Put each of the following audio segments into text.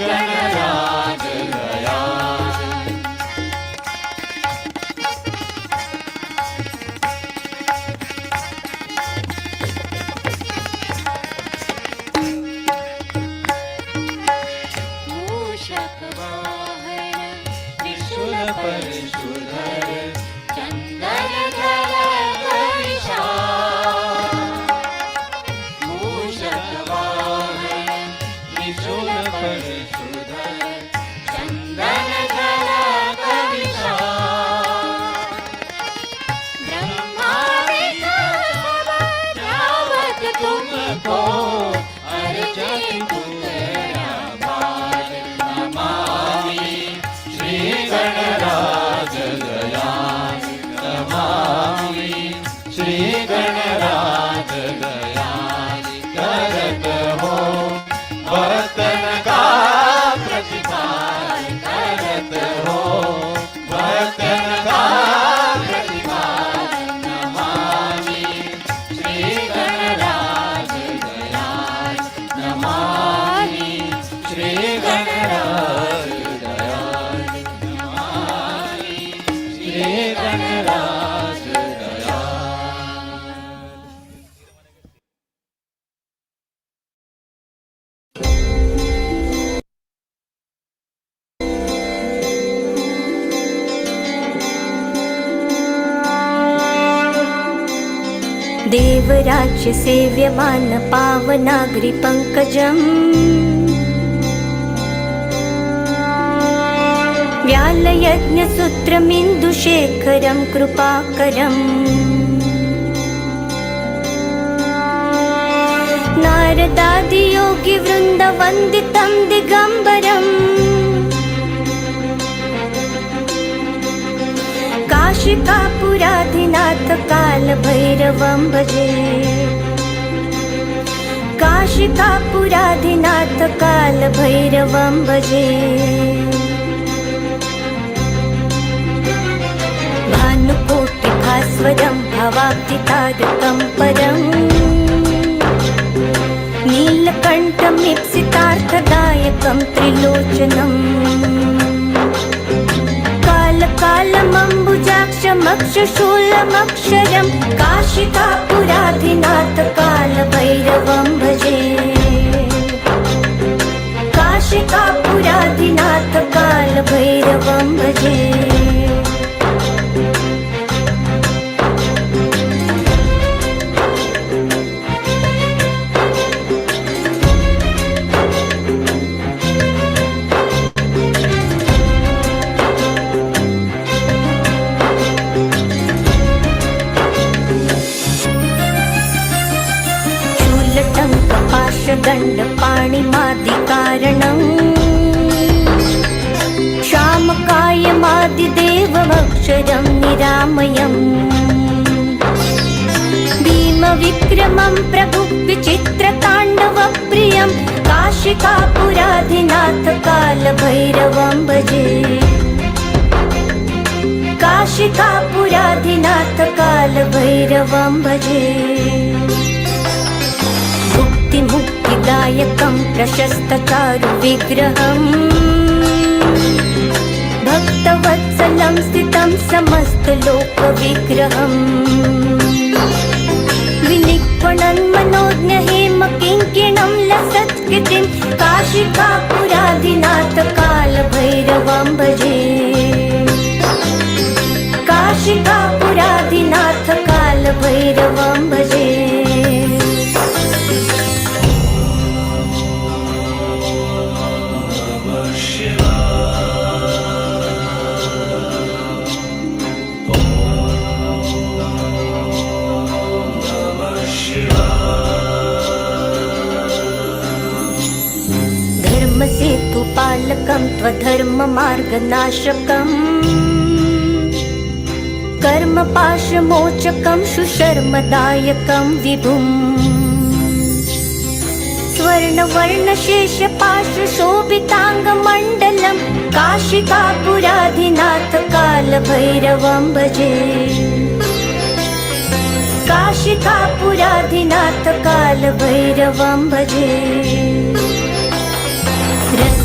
गणराज दयाल। मूषक वाहन त्रिशूल परशुधर चंदन धर विशाल। मूषक वाहन त्रिशूल परशुधर चंदन धर विशाल। ब्रह्मा विष्णु रावत तुमको अर्चन तुमरा बाल। नमामि श्री गणराज दयाल। नमामि श्री गणराज दयाल। करत हो भक्तन का प्रतिपाल। करत हो भक्तन का प्रतिपाल। नमामि श्री गणराज दयाल। नमामि श्री गणराज दयाल। नमामि श्री गणराज दयाल। देवराज्य सेव्यमान पावनाग्रि पंकजम् व्यालयज्ञसूत्रमिन्दुशेखरं कृपाकरम् नारदादियोगिवृन्दवन्दितं दिगम्बरम् काशिकापुराधिनाथ कालभैरवं भजे। काशिकापुराधिनाथ कालभैरवं भजे। भानुकोटिभास्वरं भवाब्धितारकं परम् नीलकण्ठमीप्सितार्थदायकं त्रिलोचनम् कालमम्बुजाक्षमक्षशूलमक्षरं काशिकापुराधिनाथ कालभैरवं भजे। काशिकापुराधिनाथ कालभैरवं भजे। दण्डपाणिमादिकारणम् श्यामकायमादिदेवमक्षरं निरामयम् भीमविक्रमं प्रभुविचित्रताण्डवप्रियं काशिकापुराधिनाथ कालभैरवं भजे। काशिकापुराधिनाथ कालभैरवं भजे। मुक्तिदायकं प्रशस्तचारुविग्रहम् भक्तवत्सलं स्थितं समस्तलोकविग्रहम् विनिक्वणन् मनोज्ञहेमकिङ्किणं लसत्कृतिं काशिकापुराधिनाथ कालभैरवं भजे। काशिकापुराधिनाथ कालभैरवं भजे। धर्मसेतुपालकं त्वधर्ममार्गनाशकम् कर्मपाशमोचकं सुशर्मदायकं विभुम् स्वर्णवर्णशेषपाशशोभिताङ्गमण्डलं काशिकापुराधिनाथ कालभैरवं भजे। काशिकापुराधिनाथ कालभैरवं भजे।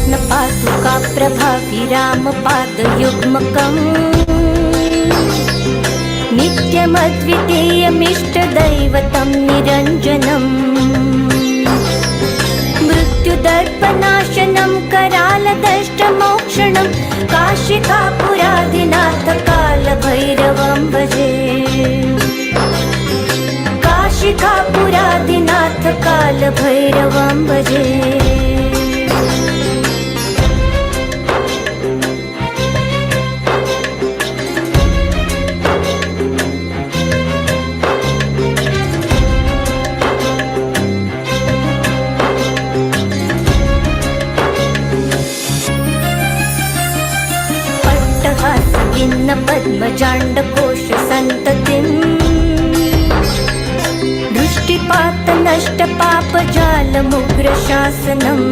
रत्नपादुका प्रभाभिरामपादयुग्मकम् नित्यमद्वितीयमिष्टदैवतं निरञ्जनम् मृत्युदर्पनाशनं करालदष्टमोक्षणं काशिकापुरादिनाथ कालभैरवं भजे काशिकापुरादिनाथ कालभैरवं भजे भिन्न पद्मजाण्डकोश सन्ततिम् दृष्टिपात नष्ट पापजालमुग्रशासनम्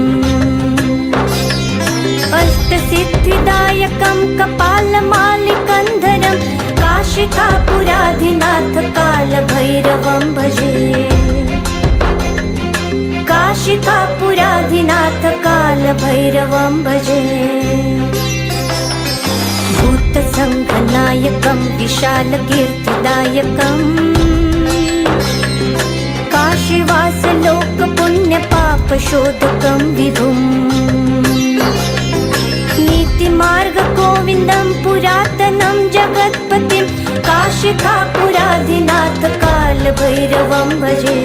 अष्टसिद्धिदायकं कपालमालिकन्धरं काशिकापुराधिनाथ कालभैरवं भजे काशिकापुराधिनाथ कालभैरवं भजे भूतसङ्घनायकं विशालकीर्तिदायकम् काशीवासलोकपुण्यपापशोधकं विभुम् नीतिमार्गगोविन्दं पुरातनं जगत्पतिं काशिकापुराधिनाथ कालभैरवं भजे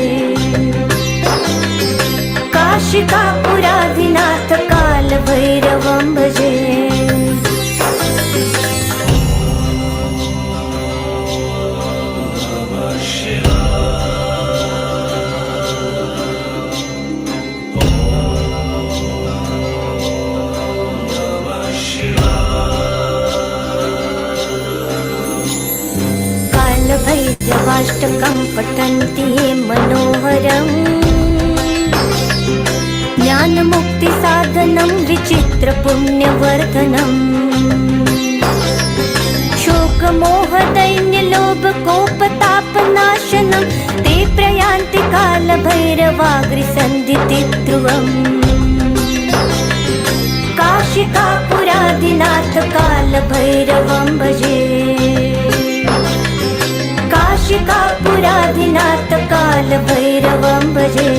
काशिकापुराधिनाथ कालभैरवं भजे कालभैरवाष्टकं पठन्ति ये मनोहरम् ज्ञानमुक्तिसाधनं विचित्रपुण्यवर्धनम् शोकमोहदैन्यलोभकोपतापनाशनं ते प्रयान्ति कालभैरवाग्रिसन्धितिध्रुवम् काशिकापुराधिनाथ कालभैरवं भजे काशिकापुराधिनाथ कालभैरवं भजे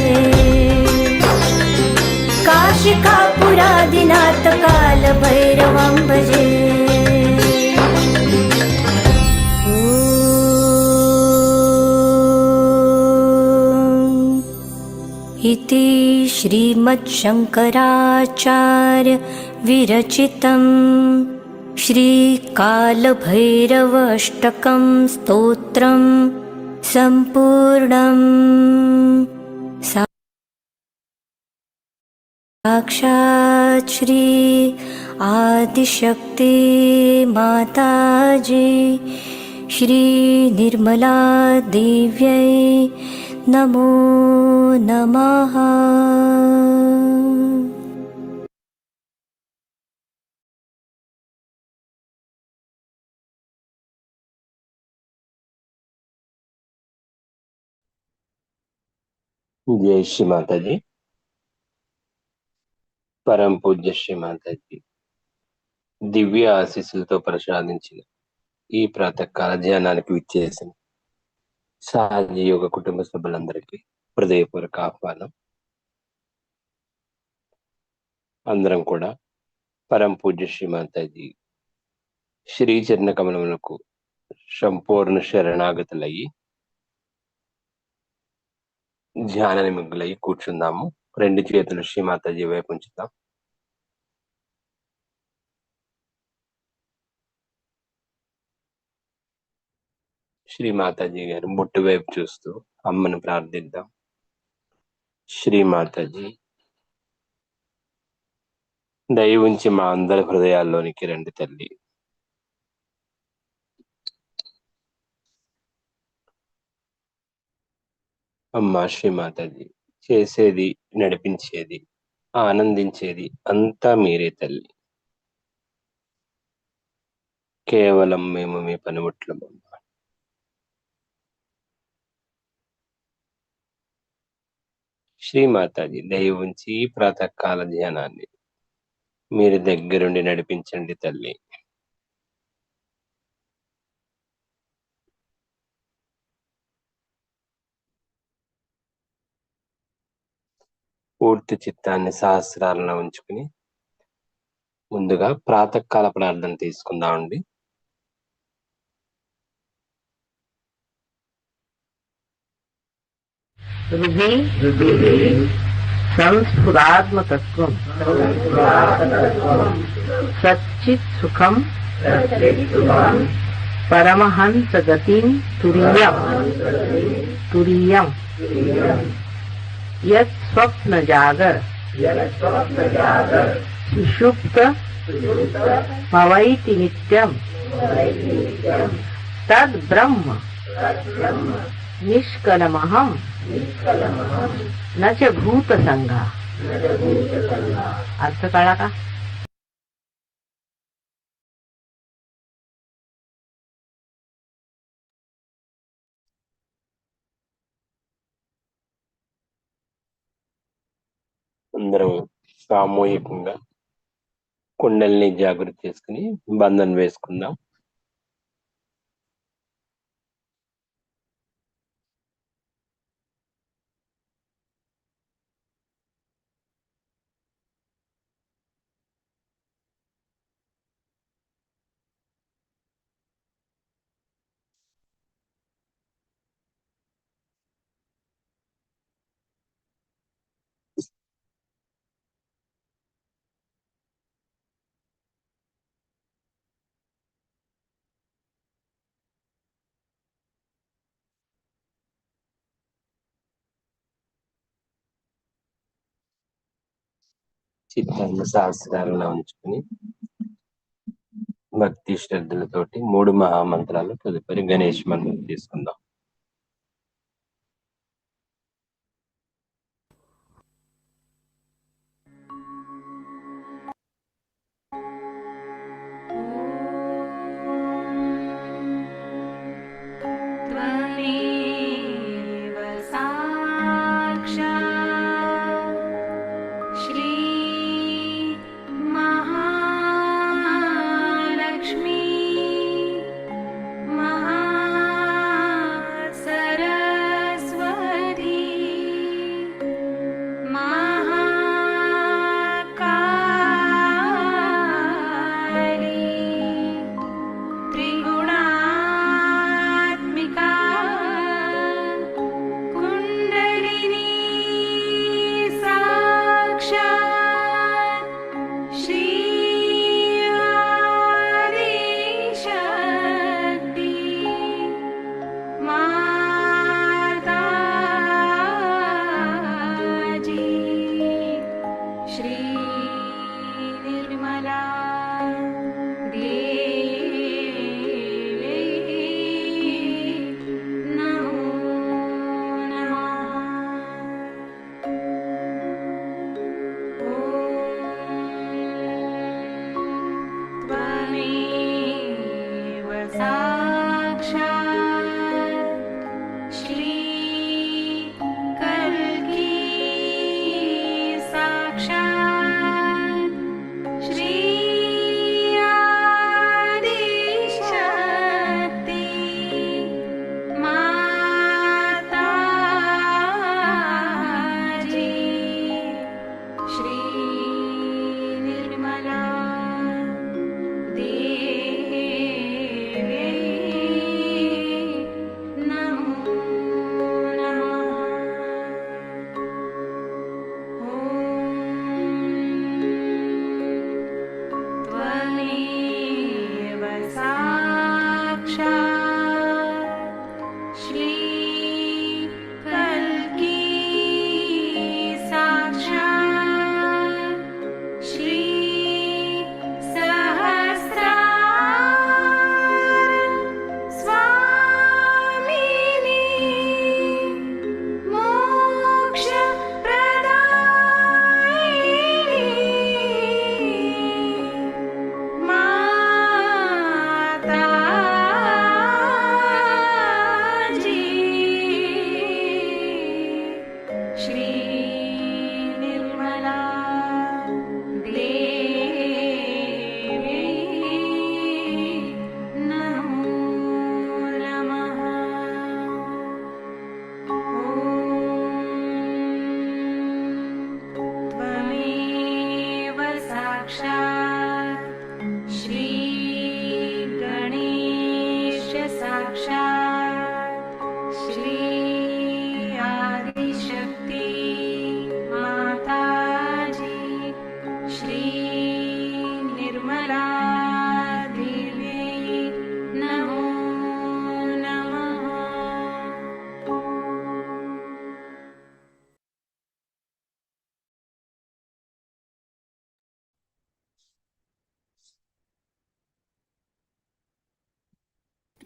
काशिकापुराधिनाथ कालभैरवं भजे इति श्रीमच्छङ्कराचार्य विरचितं श्रीकालभैरवाष्टकं स्तोत्रं सम्पूर्णम् साक्षात् श्री आदिशक्ति माताजी श्री निर्मला देव्यै नमो नमः। जय श्री माताजी। పరమ పూజ్య శ్రీ మాతాజీ దివ్య ఆశీస్సులతో ప్రసాదించిన ఈ ప్రాతకాల ధ్యానానికి విచ్చేసిన సహజ యోగ కుటుంబ సభ్యులందరికీ హృదయపూర్వక ఆహ్వానం. అందరం కూడా పరమ పూజ్య శ్రీ మాతాజీ శ్రీ చరణ కమలములకు సంపూర్ణ శరణాగతులయ్యి ధ్యాన నిమగ్నులయ్యి కూర్చుందాము. రెండు చేతులు శ్రీ మాతాజీ వైపు ఉంచుతాం. శ్రీ మాతాజీ గారు బొట్టు వైపు చూస్తూ అమ్మను ప్రార్థిద్దాం. శ్రీ మాతాజీ దయ ఉంచి మా అందరి హృదయాల్లోనికి రండి తల్లి. అమ్మా శ్రీ మాతాజీ చేసేది నడిపించేది ఆనందించేది అంతా మీరే తల్లి. కేవలం మేము మీ పనిముట్లమమ్మా. శ్రీ మాతాజీ దయ ఉంచి ప్రాతకాల ధ్యానాన్ని మీరు దగ్గరుండి నడిపించండి తల్లి. పూర్తి చిత్తాన్ని సహస్రాలలో ఉంచుకుని ముందుగా ప్రాతకాల ప్రార్థన తీసుకుందామండి. సంస్ఫురాత్మతత్వం సచ్చిత్ సుఖం పరమహంస గతిం తురీయం యత్ స్వప్న జాగర సుషుప్త భవైతి నిత్యం తద్ బ్రహ్మ निष्कलमहं न च भूतसंगा. अर्थ कळला का? అందరం సామూహికంగా కుండల్ని జాగృతి చేసుకుని బంధన వేసుకుందాం. చిత్తాన్ని సహస్రాలలో ఉంచుకుని భక్తి శ్రద్ధలతోటి 3 మహామంత్రాలు తదుపరి గణేష్ మంత్రం తీసుకుందాం. त्वमेव साक्षात् श्री महालक्ष्मी महासरस्वती महाकाली त्रिगुणात्मिका कुण्डलिनी साक्षात् श्री आदिशक्ति माताजी श्री निर्मला देवी नमो नमः. त्वमेव साक्षात् श्री कल्की साक्षात् श्री आदिशक्ति माताजी Shri Nirmala Devi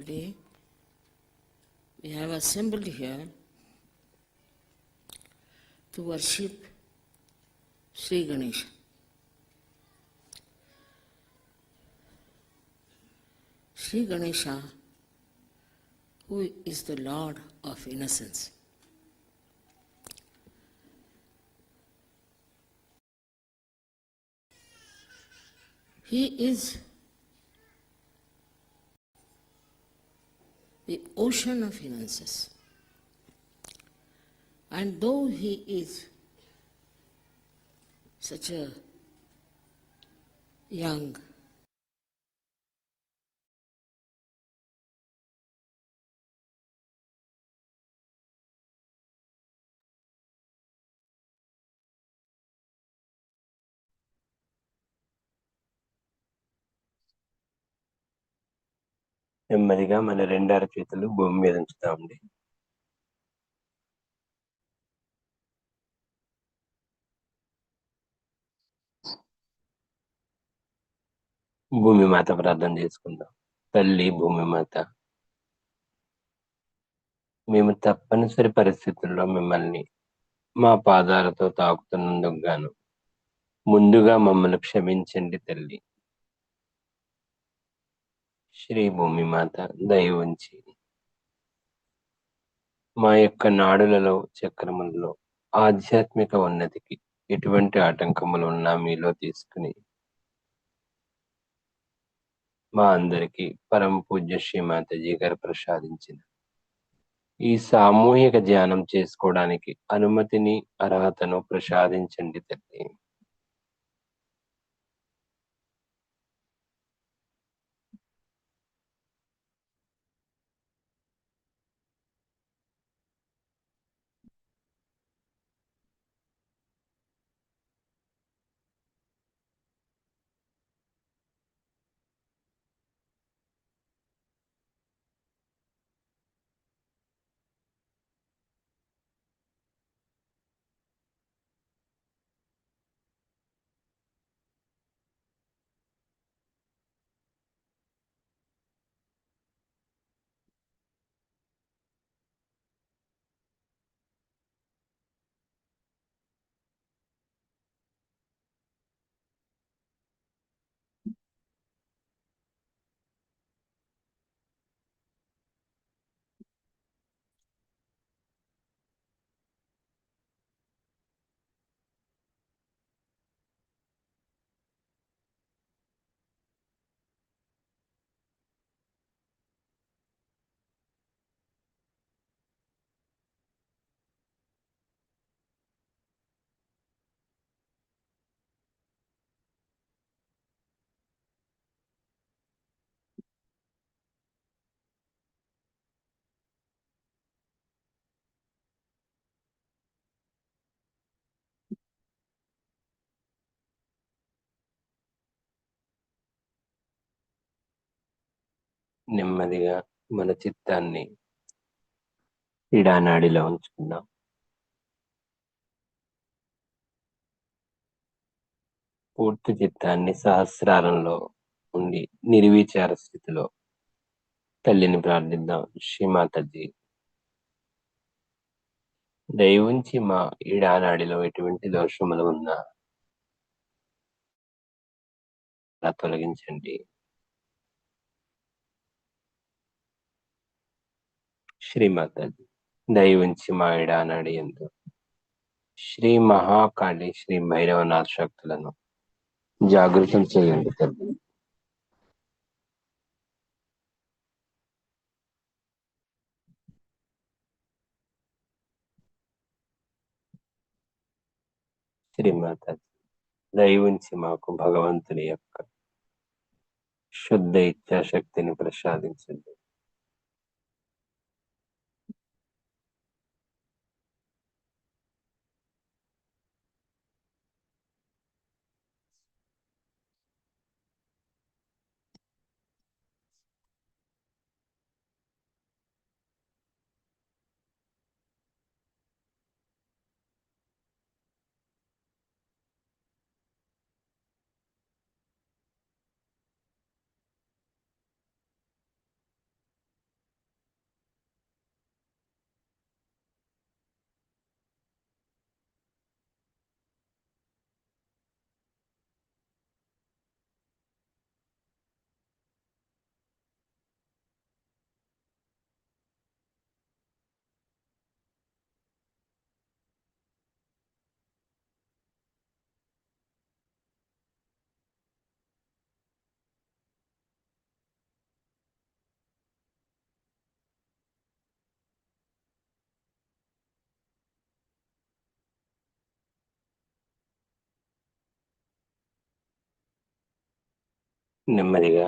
Today we have assembled here to worship Sri Ganesha. Sri Ganesha, who is the Lord of Innocence. He is the ocean of innocence. And though he is such a young, నెమ్మదిగా మన రెండు అరచేతులు భూమి మీద ఉంచుతామండి. భూమి మాత ప్రార్థన చేసుకుందాం. తల్లి భూమి మాత, మేము తప్పనిసరి పరిస్థితుల్లో మిమ్మల్ని మా పాదాలతో తాకుతున్నందుకు గాను ముందుగా మమ్మల్ని క్షమించండి తల్లి. శ్రీ భూమి మాత దయ ఉంచి మా యొక్క నాడులలో చక్రములలో ఆధ్యాత్మిక ఉన్నతికి ఎటువంటి ఆటంకములు ఉన్నా మీలో తీసుకుని మా అందరికీ పరమ పూజ్య శ్రీమాతాజీ గారు ప్రసాదించిన ఈ సామూహిక ధ్యానం చేసుకోవడానికి అనుమతిని అర్హతను ప్రసాదించండి తల్లి. నెమ్మదిగా మన చిత్తాన్ని ఇడానాడిలో ఉంచుకుందాం. పూర్తి చిత్తాన్ని సహస్రారంలో ఉండి నిర్విచార స్థితిలో తల్లిని ప్రార్థిద్దాం. శ్రీమాతాజీ దయ ఉంచి మా ఈడానాడిలో ఎటువంటి దోషములు ఉన్నా తొలగించండి. శ్రీమాతాజీ దయ ఉంచి మా ఈడానాడి యందు శ్రీ మహాకాళి శ్రీ భైరవనాథ శక్తులను జాగృతం చేయండి తల్లి. శ్రీమాతాజీ దయ ఉంచి మాకు భగవంతుని యొక్క శుద్ధ ఇచ్ఛాశక్తిని ప్రసాదించండి. నెమ్మదిగా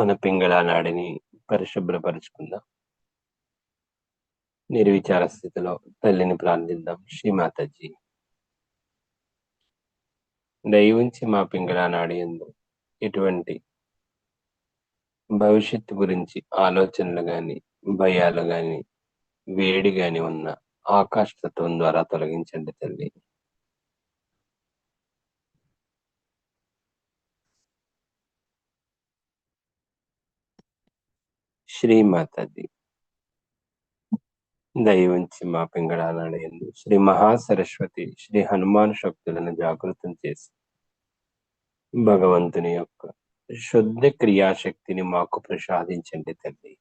మన పింగళ నాడిని పరిశుభ్రపరుచుకుందాం. నిర్విచార స్థితిలో తల్లిని ప్రార్థిద్దాం. శ్రీమాతాజీ, దయవుంచి మా పింగళ నాడి యందు ఎటువంటి భవిష్యత్తు గురించి ఆలోచనలు గాని, భయాలు గాని, వేడి గాని ఉన్న ఆకాశతత్వం ద్వారా తొలగించండి తల్లి. శ్రీమాతాజీ, దయవుంచి మా పింగళ నాడి యందు శ్రీ మహాసరస్వతి, శ్రీ హనుమాన్ శక్తులను జాగృతం చేసి భగవంతుని యొక్క శుద్ధ క్రియాశక్తిని మాకు ప్రసాదించండి తల్లి.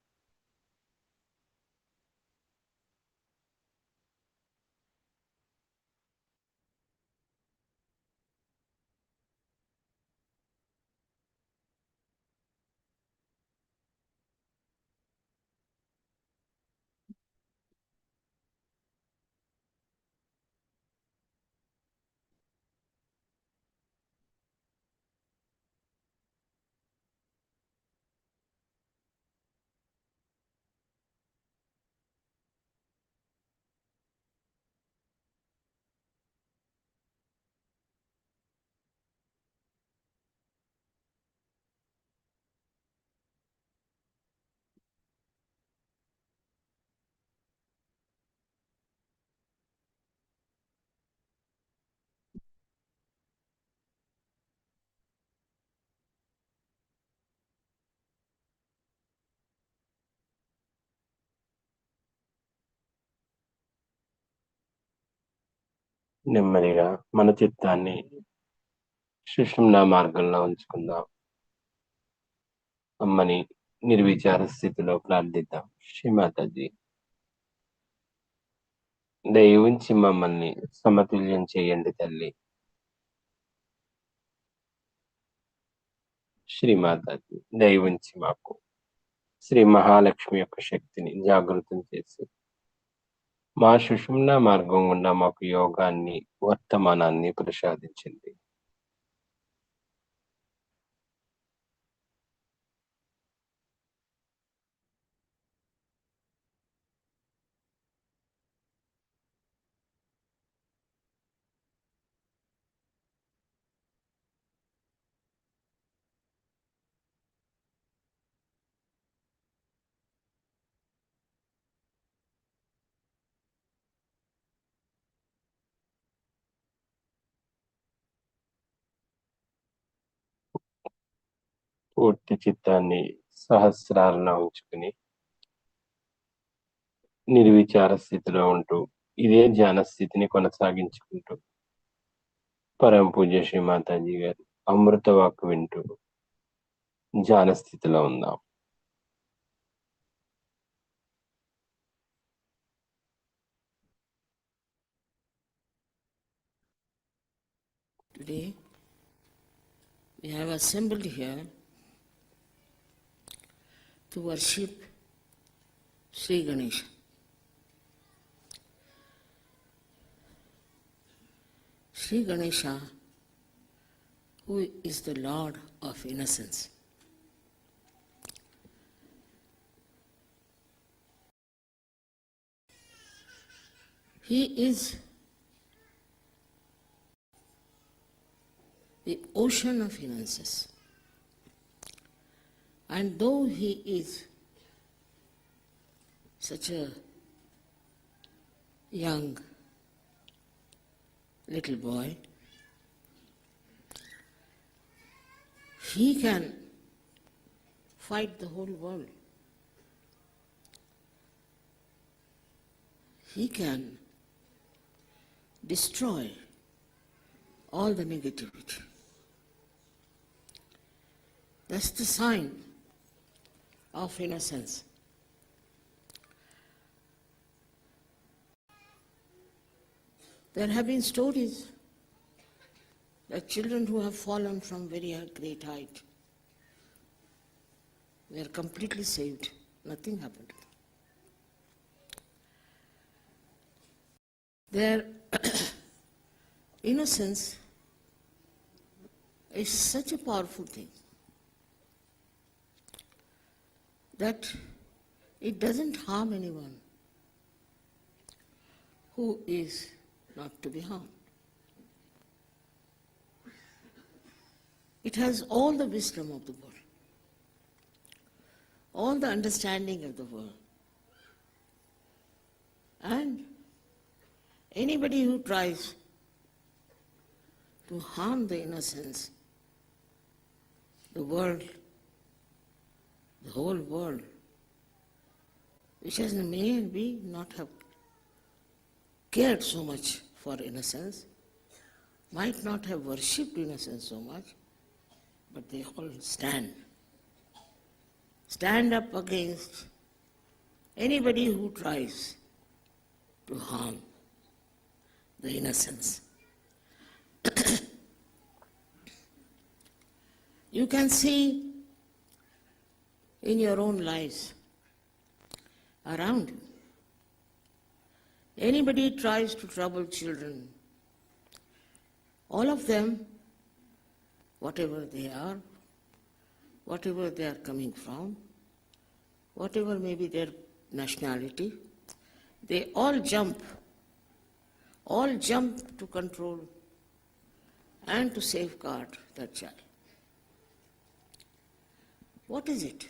నెమ్మదిగా మన చిత్తాన్ని సుషుమ్నా మార్గంలో ఉంచుకుందాం. అమ్మని నిర్విచార స్థితిలో ప్రార్థిద్దాం. శ్రీమాతాజీ, దయవుంచి మమ్మల్ని సమతుల్యం చేయండి తల్లి. శ్రీమాతాజీ, దయవుంచి మాకు శ్రీ మహాలక్ష్మి యొక్క శక్తిని జాగృతం చేసి మా సుషుమ్నా మార్గం గుండా మాకు యోగాన్ని, వర్తమానాన్ని ప్రసాదించండి. పూర్తి చిత్తాన్ని సహస్రాలలో ఉంచుకుని నిర్విచార స్థితిలో ఉంటూ ఇదే ధ్యాన స్థితిని కొనసాగించుకుంటూ పరమ పూజ్య శ్రీ మాతాజీ గారి అమృత వాక్కు వింటూ ధ్యాన స్థితిలో ఉందాం. Today, we have assembled here to worship Sri Ganesha. Sri Ganesha, who is the Lord of innocence. He is the ocean of innocence. And though he is such a young little boy, he can fight the whole world. He can destroy all the negativity. That's the sign of innocence. There have been stories that children who have fallen from very great height were completely saved. Nothing happened to them. Their innocence is such a powerful thing. that it doesn't harm anyone who is not to be harmed. It has all the wisdom of the world, all the understanding of the world. And anybody who tries to harm the innocence, the world, the whole world, which has maybe not have cared so much for innocence, might not have worshipped innocence so much, but they all stand up against anybody who tries to harm the innocence. You can see in your own lives around you. Anybody tries to trouble children, all of them, whatever they are, whatever they are coming from, whatever may be their nationality, they all jump to control and to safeguard that child. What is it?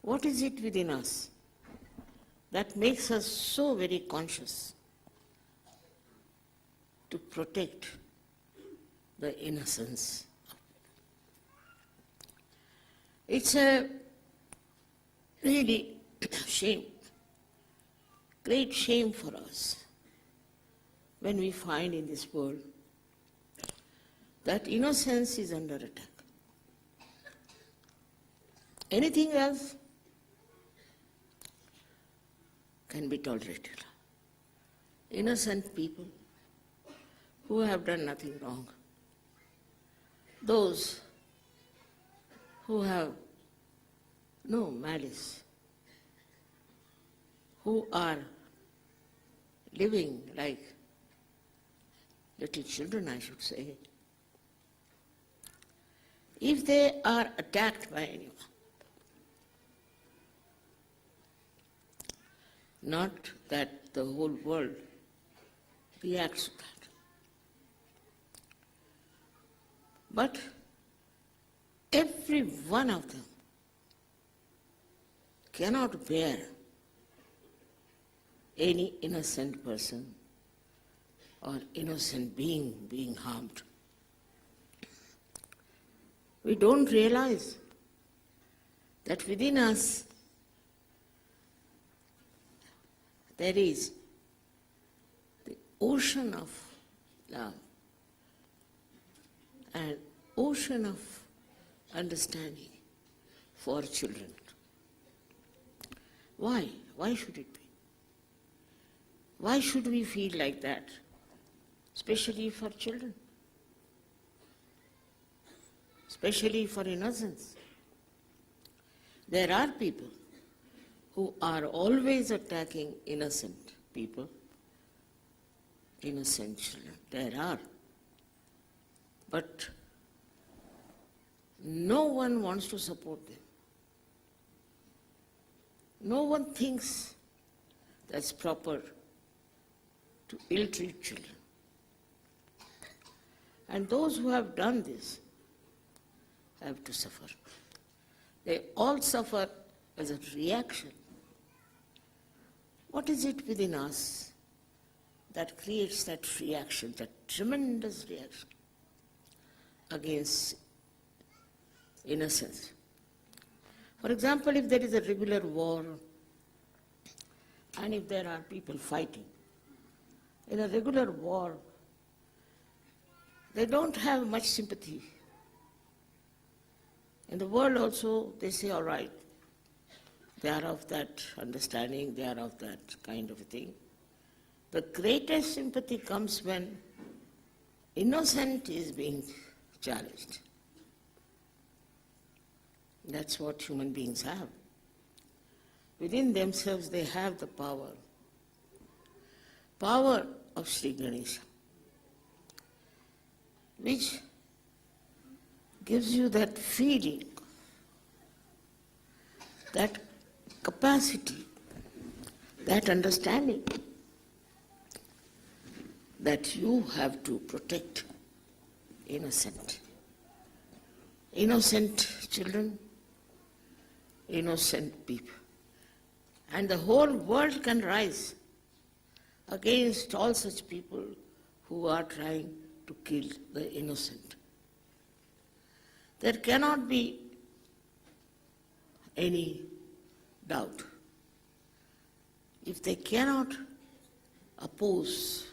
What is it within us that makes us so very conscious to protect the innocence? It's a really shame, great shame for us when we find in this world that innocence is under attack. Anything else can be tolerated. Innocent people who have done nothing wrong, those who have no malice, who are living like little children, I should say, if they are attacked by anyone, not that the whole world reacts to that, but every one of them cannot bear any innocent person or innocent being being harmed. We don't realize that within us there is the ocean of love, an ocean of understanding for children. Why? Why should it be? Why should we feel like that, especially for children, especially for innocence? There are people who are always attacking innocent people, innocent children. There are. But no one wants to support them. No one thinks that's proper to ill-treat children. And those who have done this have to suffer. They all suffer as a reaction. What is it within us that creates that reaction, that tremendous reaction against innocence? For example, if there is a regular war and if there are people fighting, in a regular war, they don't have much sympathy. In the world also, they say, all right, they are of that understanding, they are of that kind of a thing. The greatest sympathy comes when innocent is being challenged. That's what human beings have. Within themselves they have the power of Shri Ganesha, which gives you that feeling that capacity, that understanding that you have to protect innocent children, innocent people. And the whole world can rise against all such people who are trying to kill the innocent. There cannot be any doubt. If they cannot oppose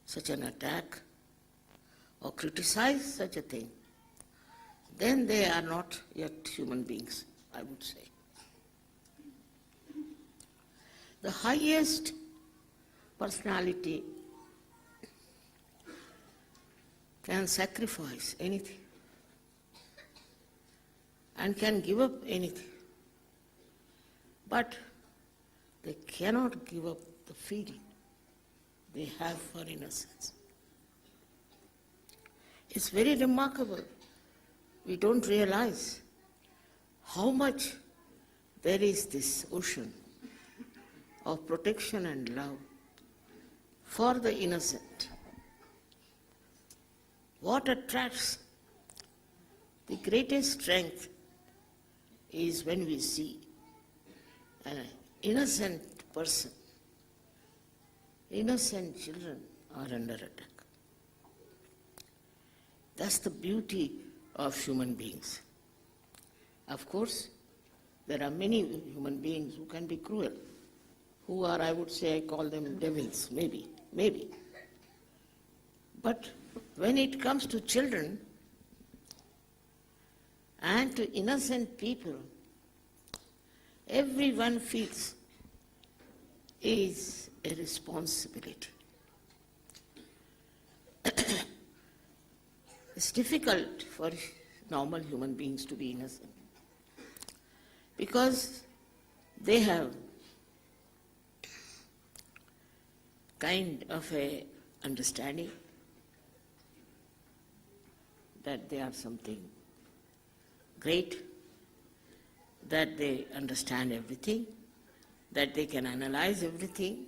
such an attack or criticize such a thing, then they are not yet human beings, I would say. The highest personality can sacrifice anything and can give up anything, but they cannot give up the feeling they have for innocence. It's very remarkable. We don't realize how much there is this ocean of protection and love for the innocent. What attracts the greatest strength is when we see an innocent person, innocent children are under attack. That's the beauty of human beings. Of course, there are many human beings who can be cruel, who are, I would say, I call them devils, maybe. But when it comes to children and to innocent people, everyone feels is a responsibility. It's difficult for normal human beings to be innocent because they have kind of a understanding that they are something great, that they understand everything, that they can analyze everything,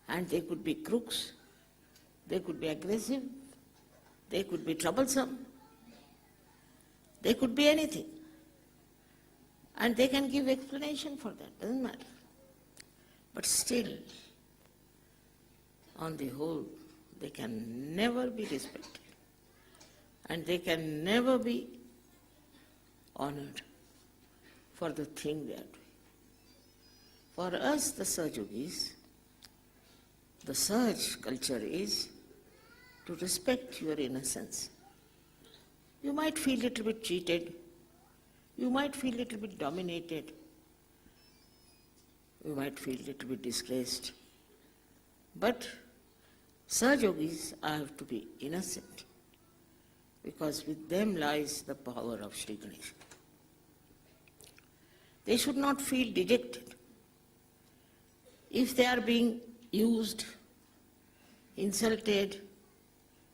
and they could be crooks, they could be aggressive, they could be troublesome, they could be anything. And they can give explanation for that, doesn't matter. But still, on the whole, they can never be respected. And they can never be honored for the thing they are doing. For us, the Sahajogis, the Sahaj culture is to respect your innocence. You might feel a little bit cheated, you might feel a little bit dominated, you might feel a little bit disgraced, but Sahajogis have to be innocent because with them lies the power of Shri Ganesha. They should not feel dejected. If they are being used, insulted,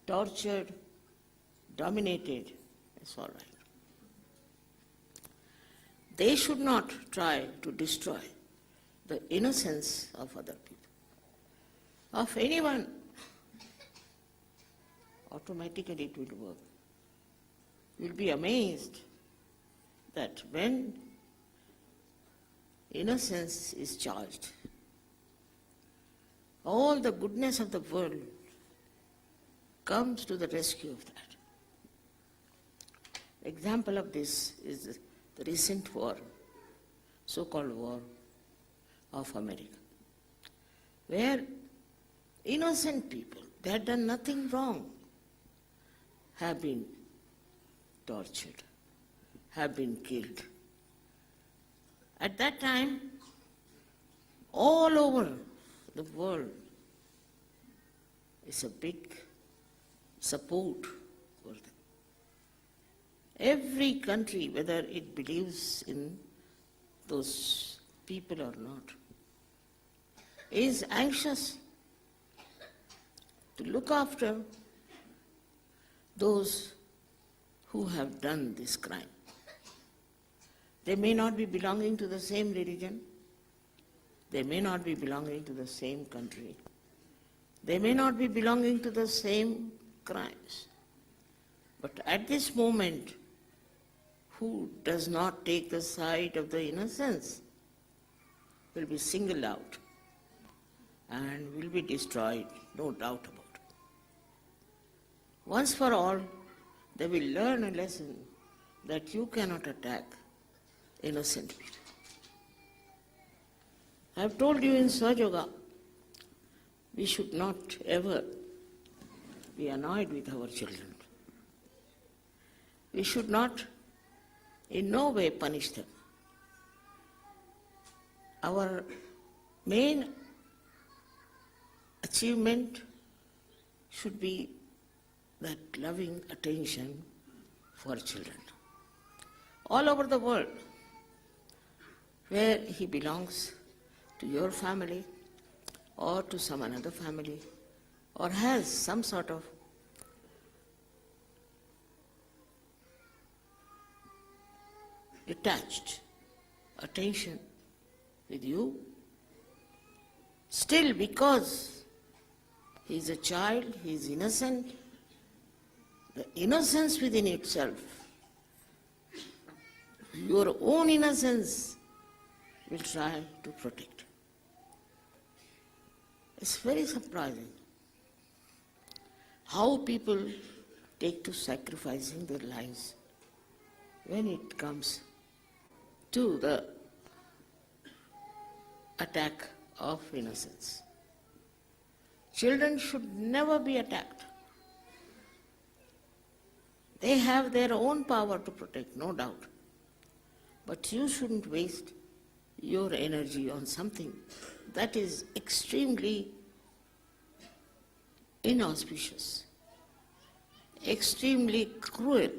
tortured, dominated, it's all right. They should not try to destroy the innocence of other people, of anyone. Automatically it will work. You'll be amazed that when innocence is charged, all the goodness of the world comes to the rescue of that. Example of this is the recent war, so-called war of America, where innocent people, they had done nothing wrong, have been tortured, have been killed. At that time, all over the world is a big support for them. Every country, whether it believes in those people or not, is anxious to look after those who have done this crime. They may not be belonging to the same religion. They may not be belonging to the same country. They may not be belonging to the same crimes. But at this moment, who does not take the side of the innocence will be singled out and will be destroyed, no doubt about it. Once for all, they will learn a lesson that you cannot attack innocent people. I have told you in Sahaja, we should not ever be annoyed with our children. We should not in no way punish them. Our main achievement should be that loving attention for children. All over the world, where he belongs to your family or to some another family or has some sort of detached attention with you, still because he is a child, he is innocent, the innocence within itself, your own innocence will try to protect. It's very surprising how people take to sacrificing their lives when it comes to the attack of innocence. Children should never be attacked. They have their own power to protect, no doubt. But you shouldn't waste your energy on something that is extremely inauspicious, extremely cruel,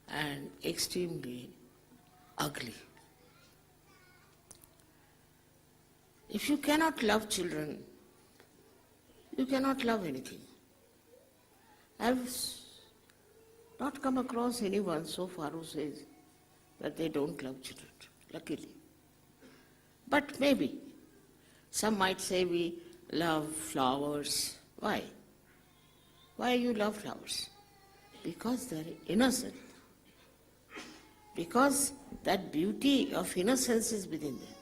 and extremely ugly. If you cannot love children, you cannot love anything. I've not come across anyone so far who says that they don't love children, luckily. But maybe some might say we love flowers. Why? Why you love flowers? Because they're innocent. Because that beauty of innocence is within them.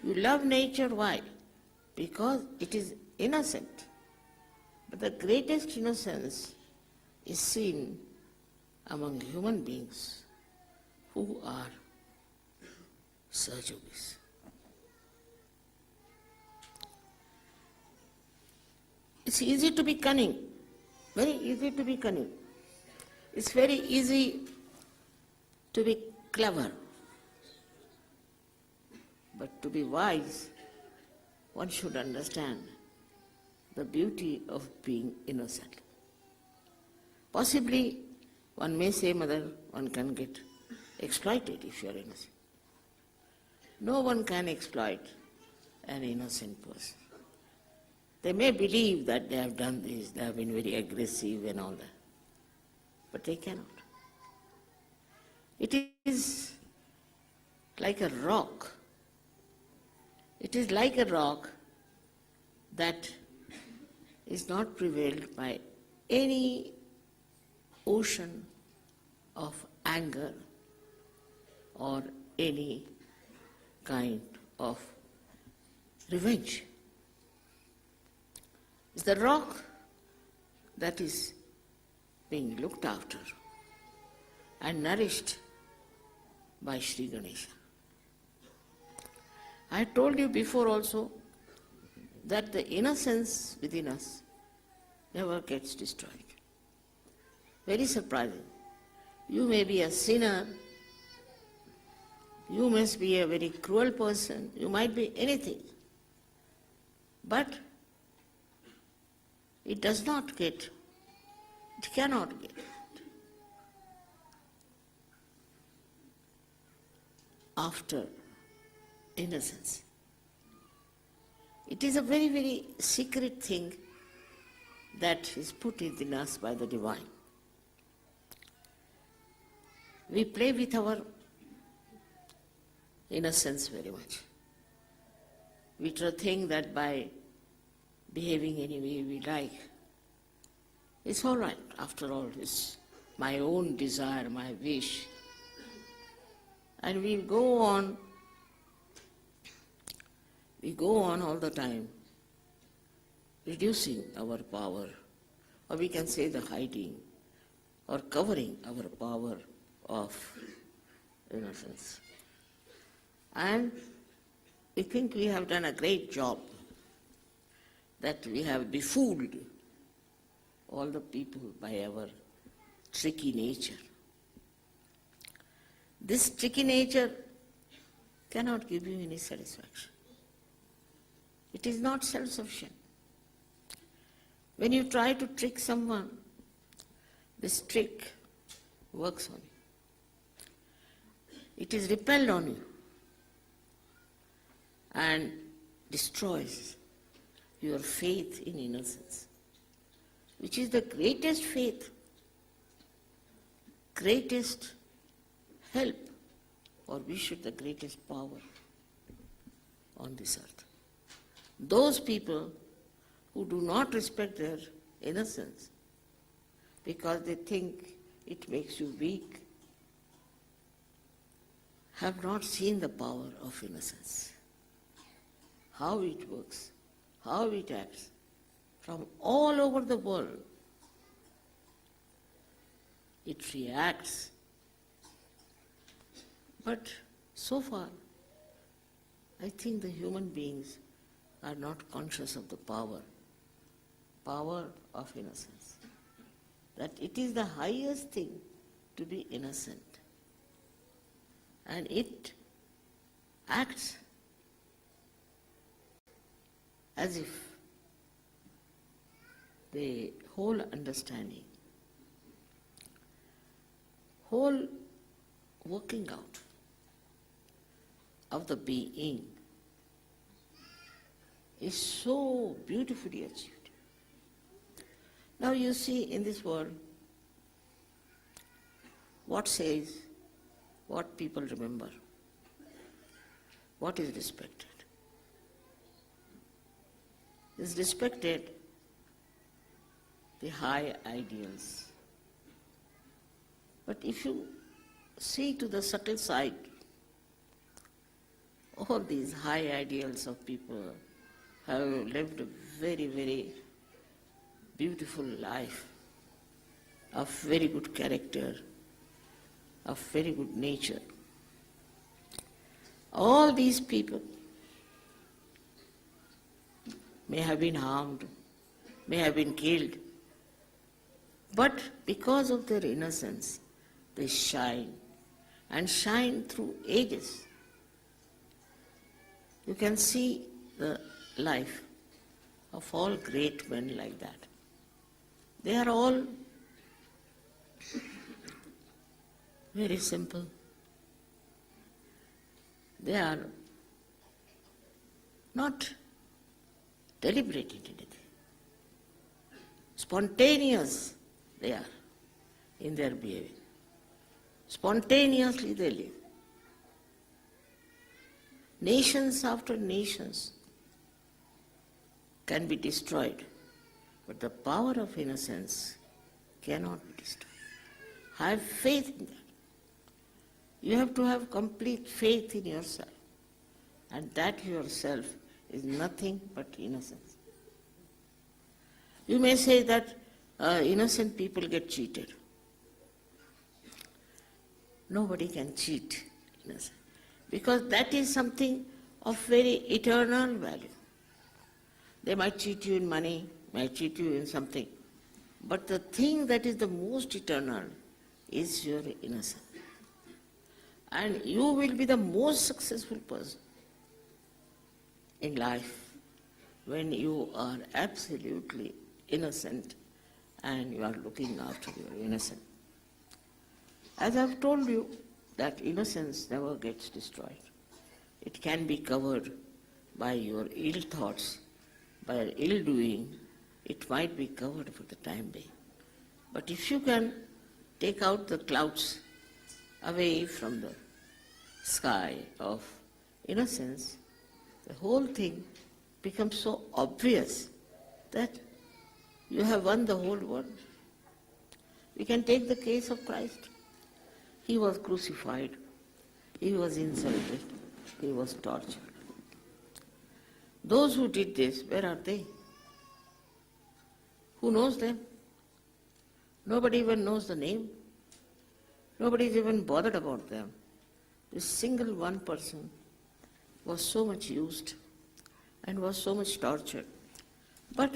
You love nature, why? Because it is innocent. But the greatest innocence is seen among human beings who are Sahajogis. It's easy to be cunning, very easy to be cunning. It's very easy to be clever. But to be wise, one should understand the beauty of being innocent. Possibly, one may say, Mother, one can get exploited if you are innocent. No one can exploit an innocent person. They may believe that they have done this, they have been very aggressive and all that, but they cannot. It is like a rock. It is like a rock that is not prevailed by any ocean of anger or any kind of revenge. It's the rock that is being looked after and nourished by Shri Ganesha. I told you before also that the innocence within us never gets destroyed. Very surprising. You may be a sinner, you must be a very cruel person, you might be anything. But it does not get, it cannot get after innocence. It is a very, very secret thing that is put within us by the divine. We play with our innocence very much. We try to think that by behaving any way we like, it's all right. After all, it's my own desire, my wish. And we go on all the time reducing our power, or we can say the hiding or covering our power of innocence. And we think we have done a great job, that we have befooled all the people by our tricky nature. This tricky nature cannot give you any satisfaction. It is not self-sufficient. When you try to trick someone, this trick works on you. It is repelled on you and destroys your faith in innocence, which is the greatest faith, greatest help, or we should the greatest power on this earth. Those people who do not respect their innocence because they think it makes you weak have not seen the power of innocence, how it works, how it acts from all over the world. It reacts. But so far, I think the human beings are not conscious of the power of innocence. That it is the highest thing to be innocent. And it acts as if the whole understanding, whole working out of the being is so beautifully achieved. Now you see in this world, what says, what people remember, what is respected. Is respected the high ideals. But if you see to the subtle side, all these high ideals of people have lived a very, very beautiful life of very good character, of very good nature. All these people may have been harmed, may have been killed, but because of their innocence, they shine, and shine through ages. You can see the life of all great men like that. They are all very simple. They are not deliberate in anything. Spontaneous they are in their behavior. Spontaneously they live. Nations after nations can be destroyed, but the power of innocence cannot be destroyed. Have faith in that. You have to have complete faith in yourself, and that yourself is nothing but innocence. You may say that innocent people get cheated. Nobody can cheat innocent, because that is something of very eternal value. They might cheat you in money, might cheat you in something, but the thing that is the most eternal is your innocence. And you will be the most successful person in life when you are absolutely innocent and you are looking after your innocence. As I have told you, that innocence never gets destroyed. It can be covered by your ill thoughts, by ill doing. It might be covered for the time being. But if you can take out the clouds away from the sky of innocence, the whole thing becomes so obvious that you have won the whole world. We can take the case of Christ. He was crucified, he was insulted, he was tortured. Those who did this, where are they? Who knows them? Nobody even knows the name. Nobody is even bothered about them. This single one person was so much used and was so much tortured. But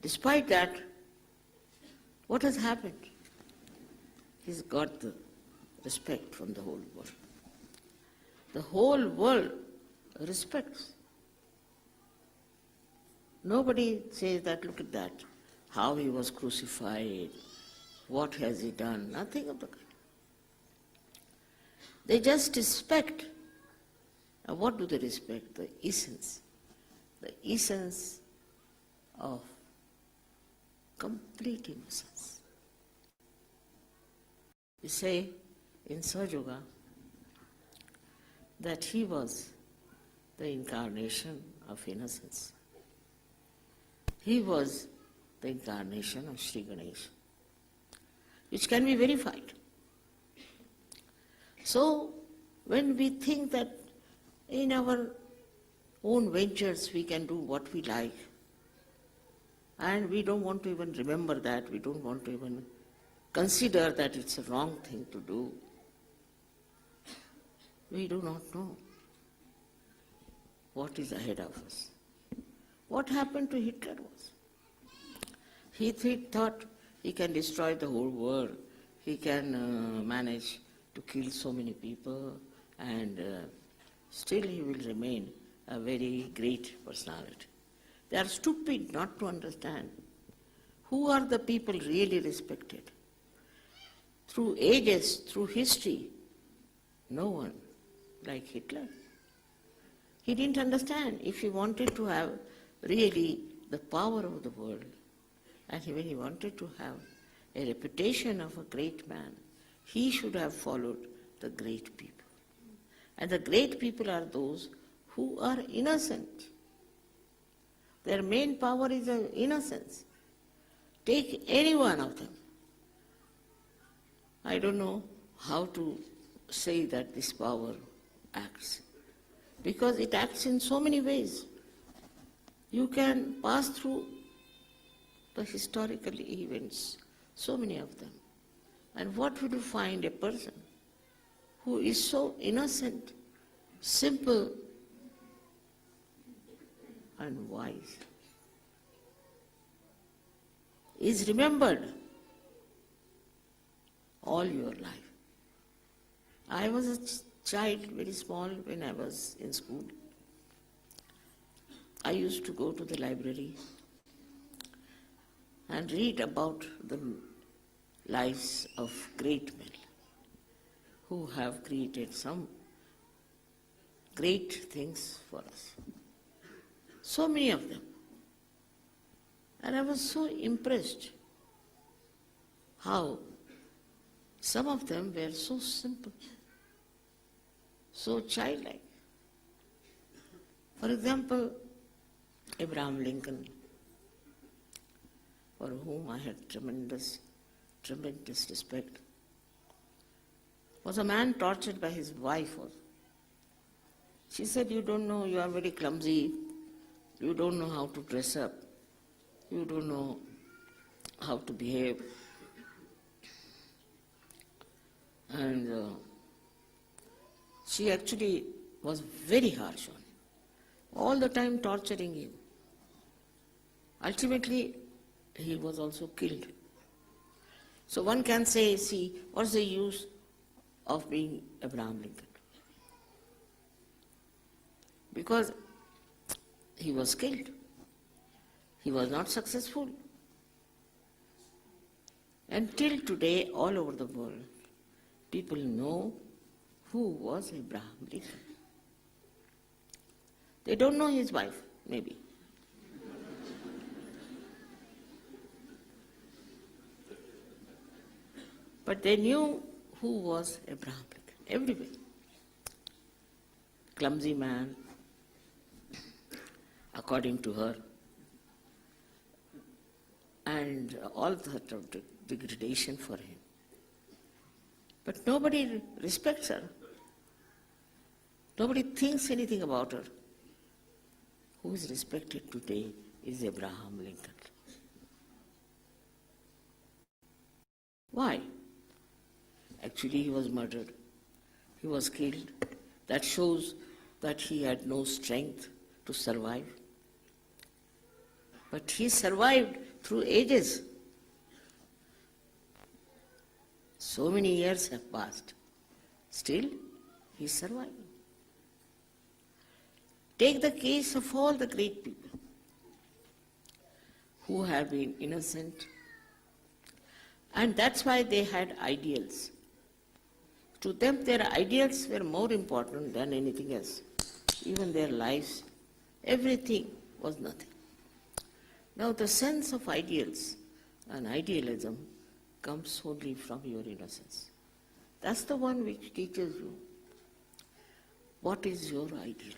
despite that, what has happened? He's got the respect from the whole world. The whole world respects. Nobody says that, look at that, how he was crucified, what has he done, nothing of the kind. They just respect. Now what do they respect? The essence of complete innocence. We say in Sahaja that he was the incarnation of innocence. He was the incarnation of Shri Ganesha, which can be verified. So, when we think that in our own ventures we can do what we like, and we don't want to even remember that, we don't want to even consider that it's a wrong thing to do, we do not know what is ahead of us. What happened to Hitler was, he thought he can destroy the whole world, he can manage to kill so many people, and still he will remain a very great personality. They are stupid not to understand who are the people really respected. Through ages, through history, no one like Hitler. He didn't understand if he wanted to have really the power of the world, and when he wanted to have a reputation of a great man, he should have followed the great people. And the great people are those who are innocent. Their main power is innocence. Take any one of them. I don't know how to say that this power acts, because it acts in so many ways. You can pass through the historical events, so many of them, and what will you find? A person who is so innocent, simple, and wise is remembered all your life. I was a child, very small, when I was in school. I used to go to the library and read about the lives of great men who have created some great things for us. So many of them. And I was so impressed how some of them were so simple, so childlike. For example, Abraham Lincoln, for whom I had tremendous respect, was a man tortured by his wife also. She said, you don't know, you are very clumsy, you don't know how to dress up, you don't know how to behave. And she actually was very harsh on him, all the time torturing him. Ultimately, he was also killed. So one can say, see, what's the use of being Abraham Lincoln? Because he was killed. He was not successful. Until today, all over the world, people know who was Abraham Lincoln. They don't know his wife, maybe. But they knew who was Abraham Lincoln, everywhere. clumsy man, according to her, and all that of degradation for him. But nobody respects her. Nobody thinks anything about her. Who is respected today is Abraham Lincoln. Why? Actually, he was murdered. He was killed. That shows that he had no strength to survive. But he survived through ages. So many years have passed. Still, he survived. Take the case of all the great people who have been innocent, and that's why they had ideals. To them, their ideals were more important than anything else. Even their lives, everything was nothing. Now, the sense of ideals and idealism comes only from your innocence. That's the one which teaches you what is your ideal,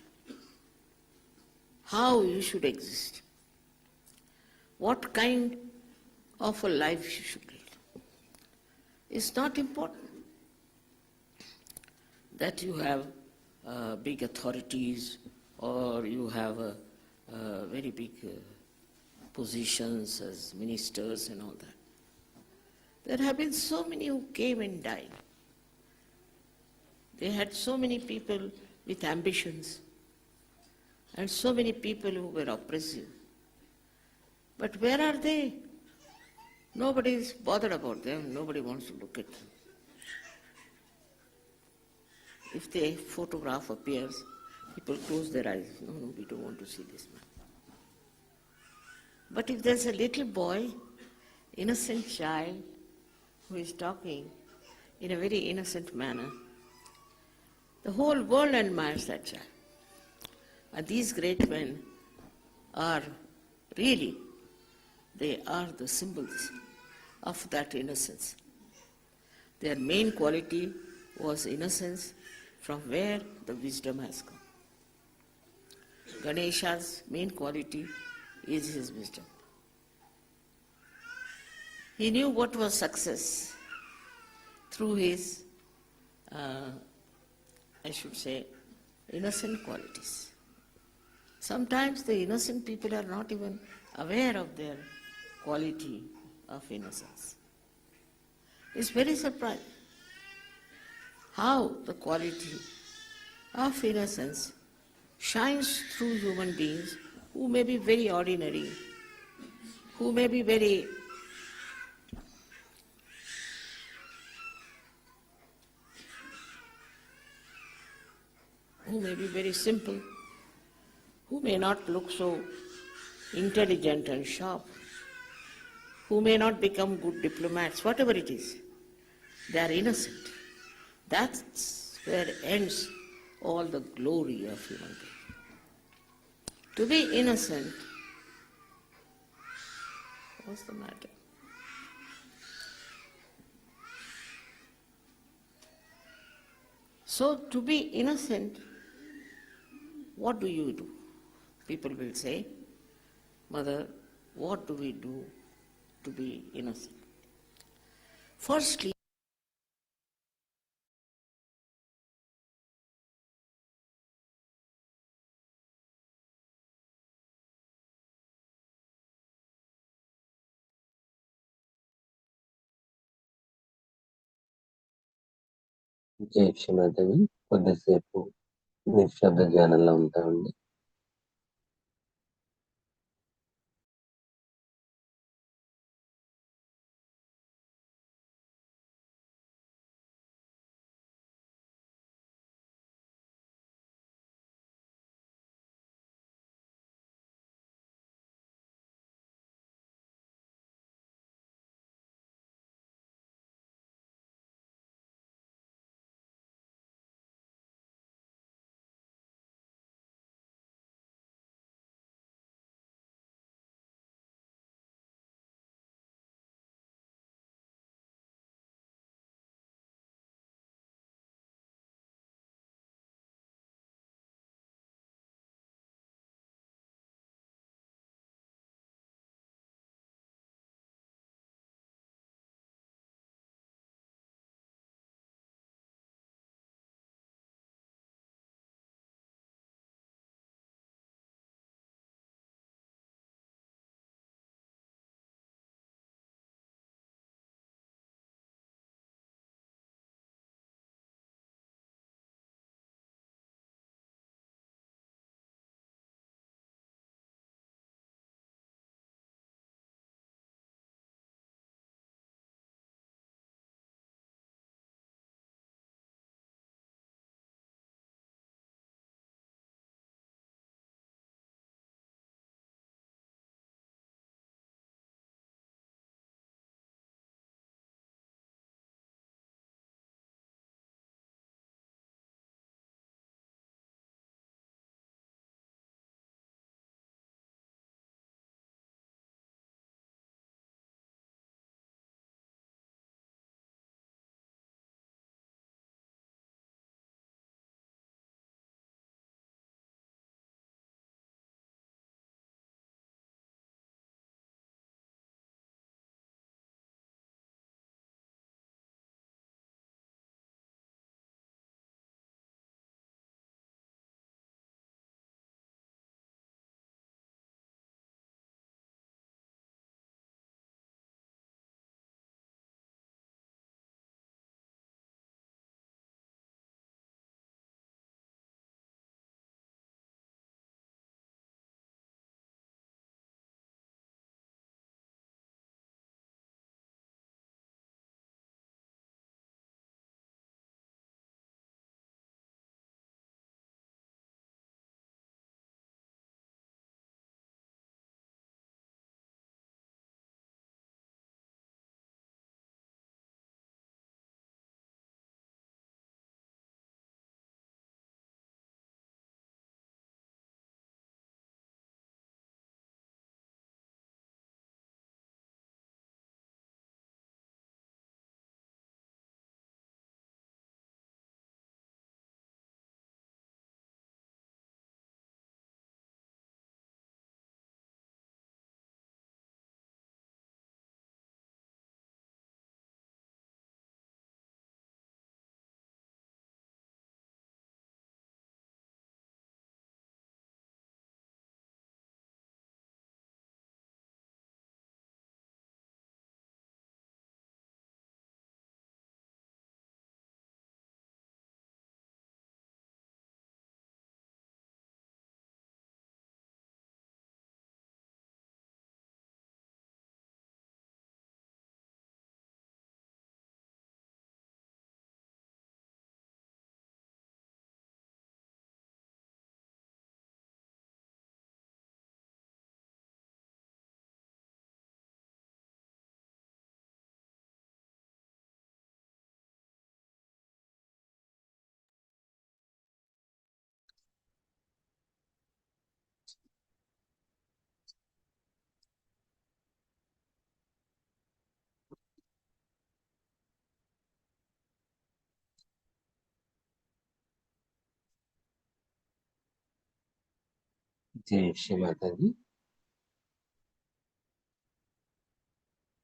how you should exist, what kind of a life you should lead. It's not important that you have big authorities or you have very big positions as ministers and all that. There have been so many who came and died. They had so many people with ambitions and so many people who were oppressive. But where are they? Nobody is bothered about them. Nobody wants to look at them. If the photograph appears, people close their eyes. No, we don't want to see this man. But if there's a little boy, innocent child, who is talking in a very innocent manner, the whole world admires that child. And these great men are really, they are the symbols of that innocence. Their main quality was innocence, from where the wisdom has come. Ganesha's main quality is his wisdom. He knew what was success through his, I should say, innocent qualities. Sometimes the innocent people are not even aware of their quality of innocence. It's very surprising how the quality of innocence shines through human beings who may be very ordinary, who may be very simple, who may not look so intelligent and sharp, who may not become good diplomats, whatever it is. They are innocent. That's where ends all the glory of human being. To be innocent, what's the matter? So to be innocent, what do you do? People will say, Mother, what do we do to be innocent? Firstly, జై క్షమాదేవి కొద్దిసేపు నిశ్శబ్ద ధ్యానంలో ఉంటామండి. జై శ్రీ మాతాజీ.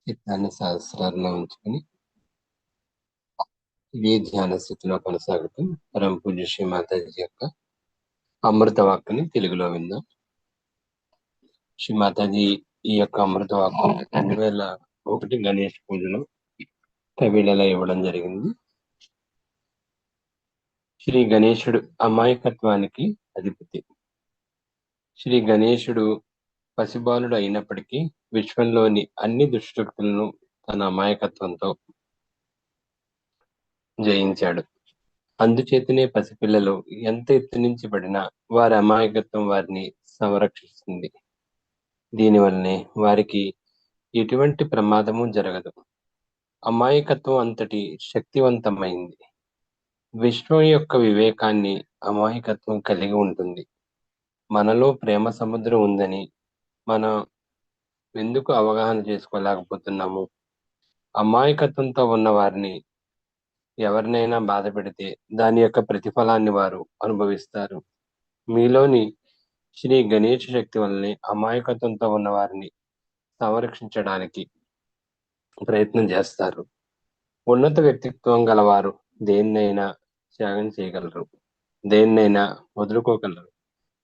చిత్తాన్ని సహస్రాల్లో ఉంచుకుని ఇదే ధ్యాన స్థితిలో కొనసాగుతూ పరమ పూజ్య శ్రీ మాతాజీ యొక్క అమృత వాక్కుని తెలుగులో విందాం. శ్రీ మాతాజీ ఈ యొక్క అమృత వాక్కు 2001 గణేష్ పూజలో కబీలలో ఇవ్వడం జరిగింది. శ్రీ గణేశుడు అమాయకత్వానికి అధిపతి. శ్రీ గణేశుడు పసిబాలుడు అయినప్పటికీ విశ్వంలోని అన్ని దుష్టశక్తులను తన అమాయకత్వంతో జయించాడు. అందుచేతనే పసిపిల్లలు ఎంత ఎత్తు నుంచి పడినా వారి అమాయకత్వం వారిని సంరక్షిస్తుంది. దీనివల్లనే వారికి ఎటువంటి ప్రమాదము జరగదు. అమాయకత్వం అంతటి శక్తివంతమైంది. విశ్వం యొక్క వివేకాన్ని అమాయకత్వం కలిగి ఉంటుంది. మనలో ప్రేమ సముద్రం ఉందని మనం ఎందుకు అవగాహన చేసుకోలేకపోతున్నాము? అమాయకత్వంతో ఉన్న వారిని ఎవరినైనా బాధ పెడితే దాని యొక్క ప్రతిఫలాన్ని వారు అనుభవిస్తారు. మీలోని శ్రీ గణేష్ శక్తి వల్లనే అమాయకత్వంతో ఉన్న వారిని సంరక్షించడానికి ప్రయత్నం చేస్తారు. ఉన్నత వ్యక్తిత్వం గలవారు దేన్నైనా త్యాగం చేయగలరు, దేన్నైనా వదులుకోగలరు.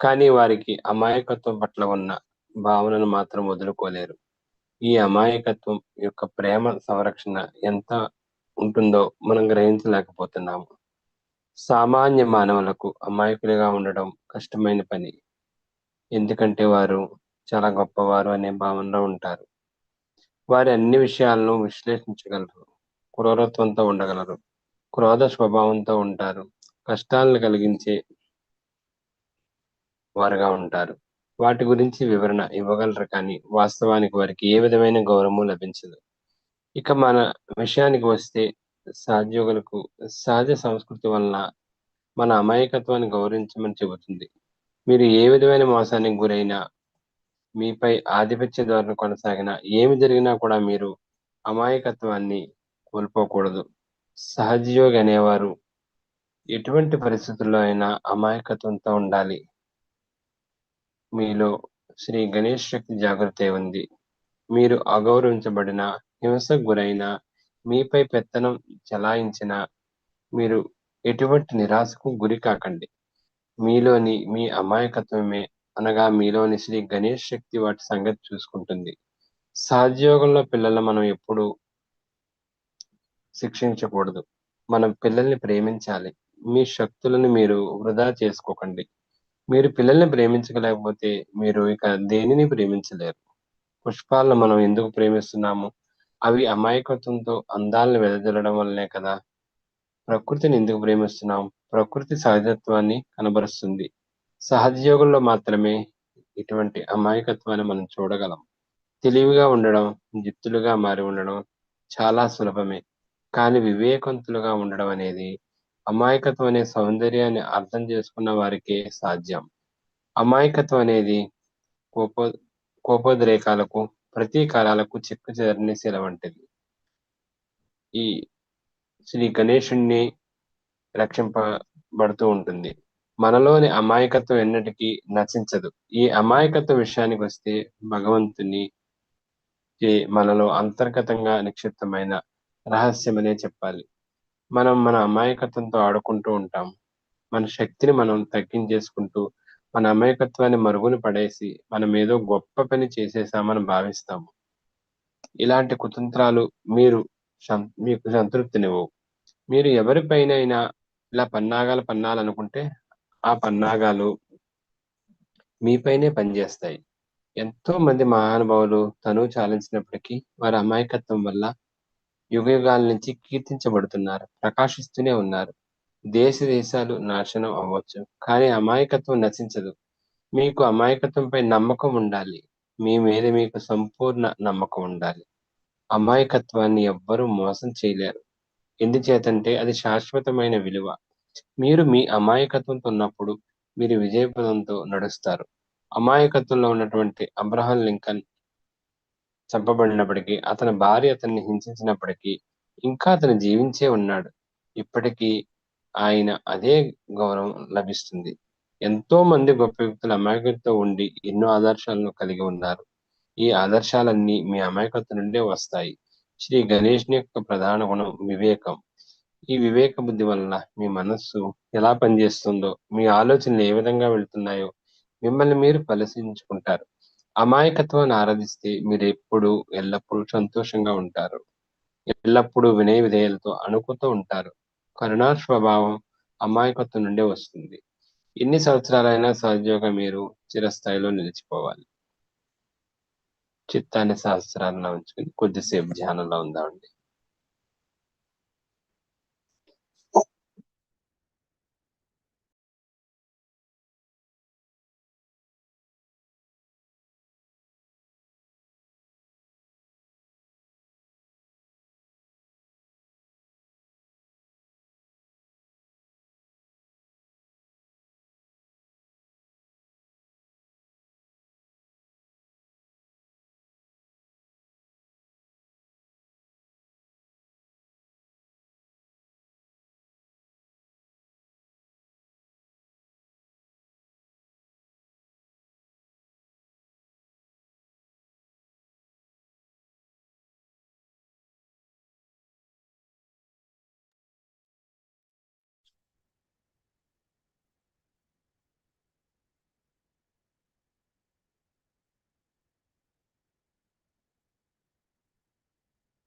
కానీ వారికి అమాయకత్వం పట్ల ఉన్న భావనను మాత్రం వదులుకోలేరు. ఈ అమాయకత్వం యొక్క ప్రేమ సంరక్షణ ఎంత ఉంటుందో మనం గ్రహించలేకపోతున్నాము. సామాన్య మానవులకు అమాయకులుగా ఉండడం కష్టమైన పని. ఎందుకంటే వారు చాలా గొప్పవారు అనే భావనలో ఉంటారు. వారి అన్ని విషయాలను విశ్లేషించగలరు, క్రూరత్వంతో ఉండగలరు, క్రోధ స్వభావంతో ఉంటారు, కష్టాలను కలిగించే వారుగా ఉంటారు. వాటి గురించి వివరణ ఇవ్వగలరు, కానీ వాస్తవానికి వారికి ఏ విధమైన గౌరవము లభించదు. ఇక మన విషయానికి వస్తే సహజయోగులకు సహజ సంస్కృతి వలన మన అమాయకత్వాన్ని గౌరవించమని చెబుతుంది. మీరు ఏ విధమైన మోసానికి గురైనా, మీపై ఆధిపత్య ధోరణి కొనసాగినా, ఏమి జరిగినా కూడా మీరు అమాయకత్వాన్ని కోల్పోకూడదు. సహజయోగి అనేవారు ఎటువంటి పరిస్థితుల్లో అయినా అమాయకత్వంతో ఉండాలి. మీలో శ్రీ గణేష్ శక్తి జాగృతి ఉంది. మీరు అగౌరవించబడిన, హింసకు గురైన, మీపై పెత్తనం చెలాయించిన మీరు ఎటువంటి నిరాశకు గురి కాకండి. మీలోని మీ అమాయకత్వమే అనగా మీలోని శ్రీ గణేష్ శక్తి వాటి సంగతి చూసుకుంటుంది. సహజయోగంలో పిల్లలు మనం ఎప్పుడు శిక్షించకూడదు. మనం పిల్లల్ని ప్రేమించాలి. మీ శక్తులను మీరు వృధా చేసుకోకండి. మీరు పిల్లల్ని ప్రేమించలేకపోతే మీరు ఇక దేనిని ప్రేమించలేరు. పుష్పాలను మనం ఎందుకు ప్రేమిస్తున్నాము? అవి అమాయకత్వంతో అందాలను వెదజల్లడం వల్లనే కదా. ప్రకృతిని ఎందుకు ప్రేమిస్తున్నాం? ప్రకృతి సహజత్వాన్ని కనబరుస్తుంది. సహజయోగంలో మాత్రమే ఇటువంటి అమాయకత్వాన్ని మనం చూడగలం. తెలివిగా ఉండడం, జిత్తులుగా మారి ఉండడం చాలా సులభమే. కానీ వివేకవంతులుగా ఉండడం అనేది అమాయకత్వం అనే సౌందర్యాన్ని అర్థం చేసుకున్న వారికే సాధ్యం. అమాయకత్వం అనేది కోపోద్రేకాలకు, ప్రతీకారాలకు చెక్కు చెదరని శిల వంటిది. ఈ శ్రీ గణేశుణ్ణి రక్షింపబడుతూ ఉంటుంది. మనలోని అమాయకత్వం ఎన్నటికీ నశించదు. ఈ అమాయకత్వ విషయానికి వస్తే భగవంతుని మనలో అంతర్గతంగా నిక్షిప్తమైన రహస్యమనే చెప్పాలి. మనం మన అమాయకత్వంతో ఆడుకుంటూ ఉంటాం. మన శక్తిని మనం తగ్గించేసుకుంటూ మన అమాయకత్వాన్ని మరుగున పడేసి మనం ఏదో గొప్ప పని చేసేసామని భావిస్తాము. ఇలాంటి కుతంత్రాలు మీకు సంతృప్తినివ్వవు. మీరు ఎవరిపైనైనా ఇలా పన్నాగాలు పన్నాలనుకుంటే ఆ పన్నాగాలు మీపైనే పనిచేస్తాయి. ఎంతో మంది మహానుభావులు తనువు చాలించినప్పటికీ వారి అమాయకత్వం వల్ల యుగయుగాల నుంచి కీర్తించబడుతున్నారు, ప్రకాశిస్తూనే ఉన్నారు. దేశాలు నాశనం అవ్వచ్చు, కానీ అమాయకత్వం నశించదు. మీకు అమాయకత్వంపై నమ్మకం ఉండాలి. మీ మీద మీకు సంపూర్ణ నమ్మకం ఉండాలి. అమాయకత్వాన్ని ఎవ్వరూ మోసం చేయలేరు. ఎందుచేతంటే అది శాశ్వతమైన విలువ. మీరు మీ అమాయకత్వంతో ఉన్నప్పుడు మీరు విజయపదంతో నడుస్తారు. అమాయకత్వంలో ఉన్నటువంటి అబ్రహాం లింకన్ చంపబడినప్పటికీ, అతని భార్య అతన్ని హింసించినప్పటికీ ఇంకా అతను జీవించే ఉన్నాడు. ఇప్పటికీ ఆయన అదే గౌరవం లభిస్తుంది. ఎంతో మంది గొప్ప వ్యక్తులు అమాయకత్వంతో ఉండి ఎన్నో ఆదర్శాలను కలిగి ఉన్నారు. ఈ ఆదర్శాలన్నీ మీ అమాయకత్వం నుండే వస్తాయి. శ్రీ గణేష్ని యొక్క ప్రధాన గుణం వివేకం. ఈ వివేక బుద్ధి వలన మీ మనస్సు ఎలా పనిచేస్తుందో, మీ ఆలోచనలు ఏ విధంగా వెళ్తున్నాయో మిమ్మల్ని మీరు పరిశీలించుకుంటారు. అమాయకత్వాన్ని ఆరాధిస్తే మీరు ఎల్లప్పుడూ సంతోషంగా ఉంటారు. ఎల్లప్పుడూ వినయ విధేయులతో అనుకుతూ ఉంటారు. కరుణా స్వభావం అమాయకత్వం నుండే వస్తుంది. ఎన్ని సంవత్సరాలైనా సహజంగా మీరు చిరస్థాయిలో నిలిచిపోవాలి. చిత్తాన్ని సహస్రాల్లో ఉంచుకుని కొద్దిసేపు ధ్యానంలో ఉందామండి.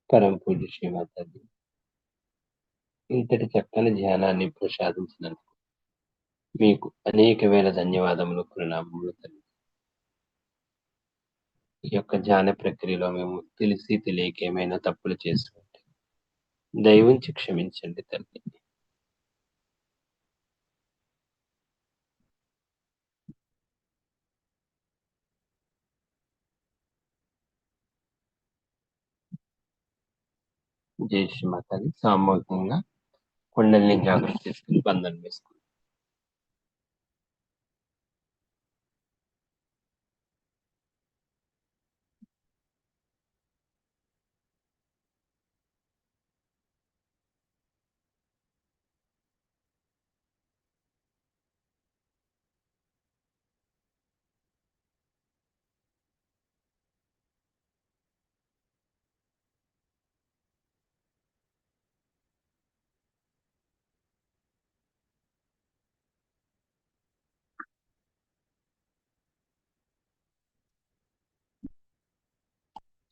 పరమ పూజ్య శ్రీమాతాజీ, ఇంతటి చక్కని ధ్యానాన్ని ప్రసాదించినందుకు మీకు అనేక వేల ధన్యవాదములు, ప్రణామములు తల్లి. ఈ యొక్క ధ్యాన ప్రక్రియలో మేము తెలిసి తెలియక ఏమైనా తప్పులు చేస్తుంటే దయవుంచి క్షమించండి తల్లి. జై శ్రీమాతాజీ. సామూహికంగా కుండలిని జాగ్రత్త చేసుకుని బంధం వేసుకుంటాం.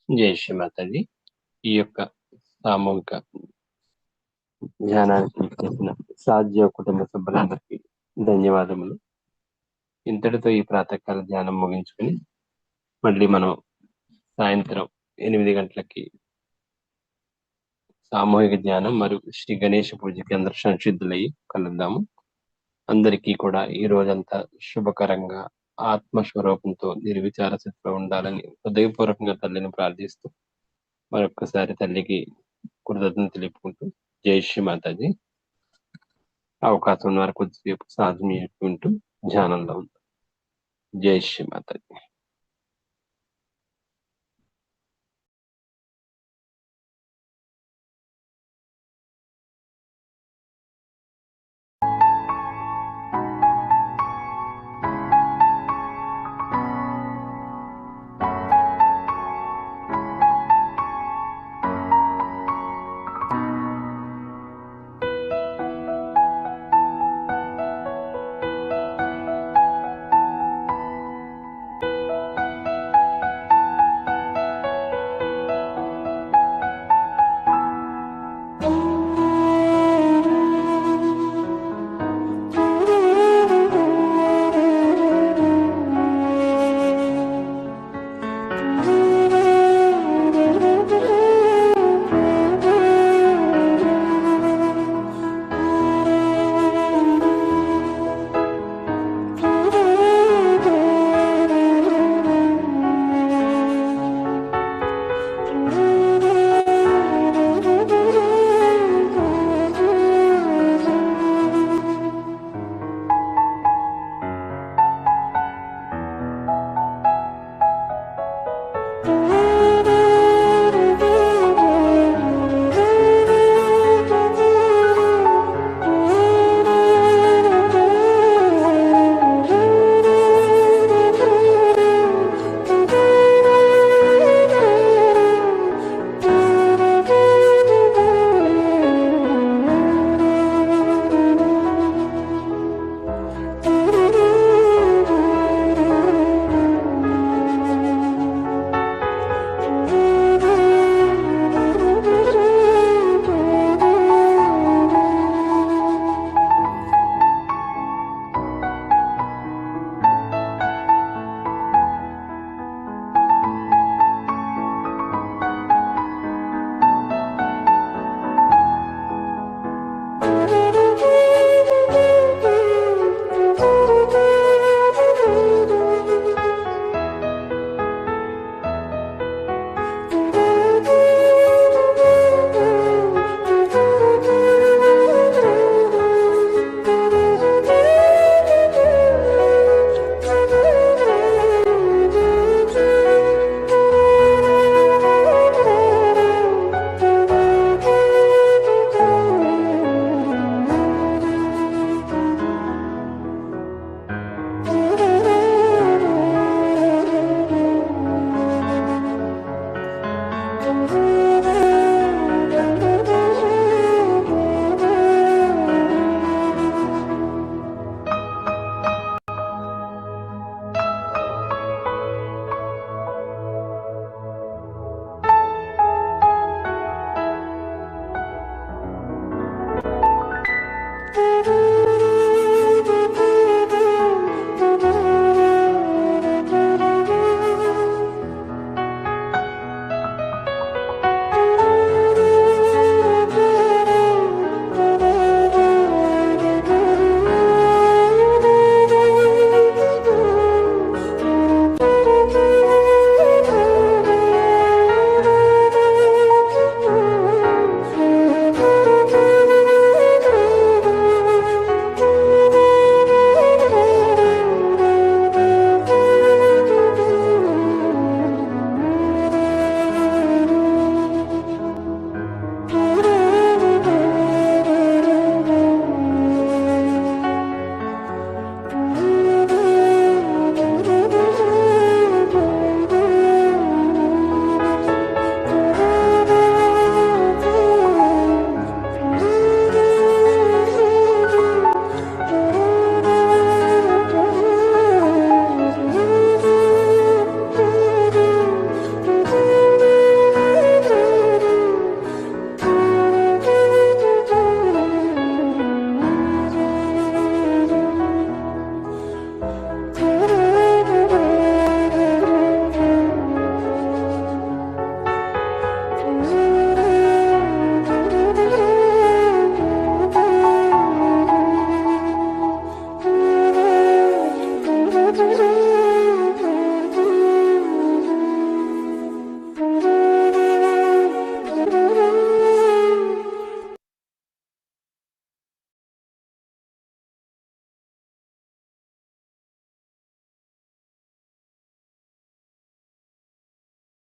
జై శ్రీమాతాజీ. ఈ యొక్క సామూహిక ధ్యానానికి చేసిన సాధ్య కుటుంబ సభ్యులందరికీ ధన్యవాదములు. ఇంతటితో ఈ ప్రాతకాల ధ్యానం ముగించుకుని మళ్ళీ మనం సాయంత్రం 8 గంటలకి సామూహిక ధ్యానం మరియు శ్రీ గణేష పూజకి అందరూ సంసిద్ధులయ్యి కలుద్దాము. అందరికీ కూడా ఈ రోజంతా శుభకరంగా ఆత్మస్వరూపంతో నిర్విచార స్థితిలో ఉండాలని హృదయపూర్వకంగా తల్లిని ప్రార్థిస్తూ మరొక్కసారి తల్లికి కృతజ్ఞతలు తెలుపుకుంటూ జై శ్రీ మాతాజీ. అవకాశం ఉన్న వారు కొద్దిసేపు సాధన చేసుకుంటూ ధ్యానంలో ఉంటాం. జై శ్రీ మాతాజీ.